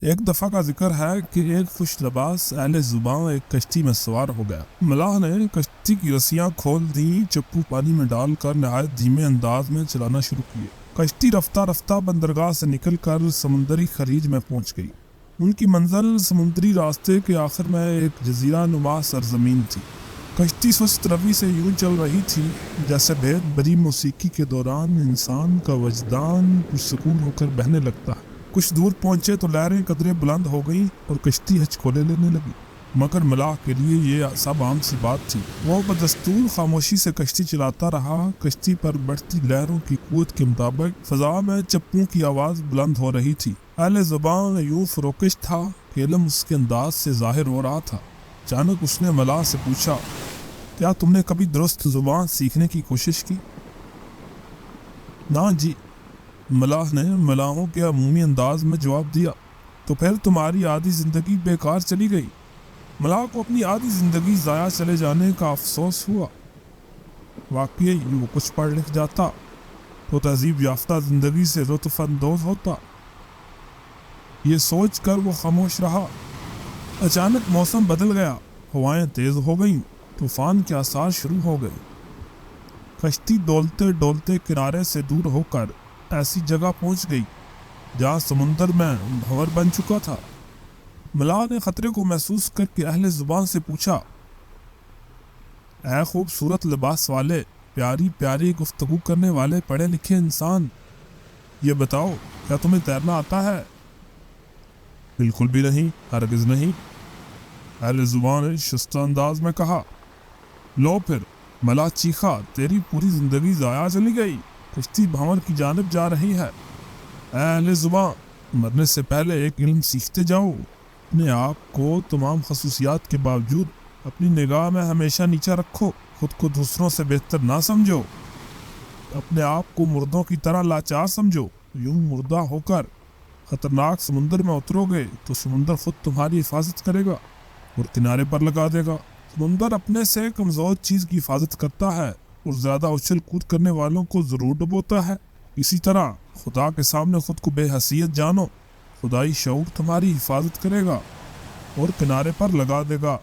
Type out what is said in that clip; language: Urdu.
ایک دفعہ کا ذکر ہے کہ ایک خوش لباس اہل زباں ایک کشتی میں سوار ہو گیا۔ ملاح نے کشتی کی رسیاں کھول دیں، چپو پانی میں ڈال کر نہایت دھیمے انداز میں چلانا شروع کیے۔ کشتی رفتہ رفتہ بندرگاہ سے نکل کر سمندری خلیج میں پہنچ گئی۔ ان کی منزل سمندری راستے کے آخر میں ایک جزیرہ نما سرزمین تھی۔ کشتی سست روی سے یوں چل رہی تھی جیسے بھید بری موسیقی کے دوران انسان کا وجدان پرسکون ہو کر بہنے لگتا ہے۔ کچھ دور پہنچے تو لہریں قدرے بلند ہو گئیں اور کشتی ہچکولے لینے لگی، مگر ملاح کے لیے یہ سب عام سی بات تھی۔ وہ بدستور خاموشی سے کشتی چلاتا رہا۔ کشتی پر بڑھتی لہروں کی قوت کے مطابق فضا میں چپوں کی آواز بلند ہو رہی تھی۔ اہل زبان یوں فروکش تھا کہ علم اس کے انداز سے ظاہر ہو رہا تھا۔ اچانک اس نے ملاح سے پوچھا، کیا تم نے کبھی درست زبان سیکھنے کی کوشش کی؟ نہ جی، ملاح نے ملاحوں کے عمومی انداز میں جواب دیا۔ تو پھر تمہاری آدھی زندگی بیکار چلی گئی۔ ملاح کو اپنی آدھی زندگی ضائع چلے جانے کا افسوس ہوا۔ واقعی وہ کچھ پڑھ لکھ جاتا تو تہذیب یافتہ زندگی سے لطف اندوز ہوتا۔ یہ سوچ کر وہ خاموش رہا۔ اچانک موسم بدل گیا، ہوائیں تیز ہو گئیں، طوفان کے آثار شروع ہو گئے۔ کشتی ڈولتے ڈولتے کنارے سے دور ہو کر ایسی جگہ پہنچ گئی جہاں سمندر میں بھنور بن چکا تھا۔ ملاح نے خطرے کو محسوس کر کے اہل زبان سے پوچھا، اے خوبصورت لباس والے، پیاری پیاری گفتگو کرنے والے پڑھے لکھے انسان، یہ بتاؤ کیا تمہیں تیرنا آتا ہے؟ بالکل بھی نہیں، ہرگز نہیں، اہل زبان نے شستہ انداز میں کہا۔ لو پھر، ملاح چیخا، تیری پوری زندگی ضائع چلی گئی، کشتی بھنور کی جانب جا رہی ہے۔ اے اہل زبان، مرنے سے پہلے ایک علم سیکھتے جاؤ۔ اپنے آپ کو تمام خصوصیات کے باوجود اپنی نگاہ میں ہمیشہ نیچا رکھو۔ خود کو دوسروں سے بہتر نہ سمجھو، اپنے آپ کو مردوں کی طرح لاچار سمجھو۔ یوں مردہ ہو کر خطرناک سمندر میں اترو گے تو سمندر خود تمہاری حفاظت کرے گا اور کنارے پر لگا دے گا۔ سمندر اپنے سے کمزور چیز کی حفاظت کرتا ہے اور زیادہ اچھل کود کرنے والوں کو ضرور ڈبوتا ہے۔ اسی طرح خدا کے سامنے خود کو بے حیثیت جانو، خدائی شعور تمہاری حفاظت کرے گا اور کنارے پر لگا دے گا۔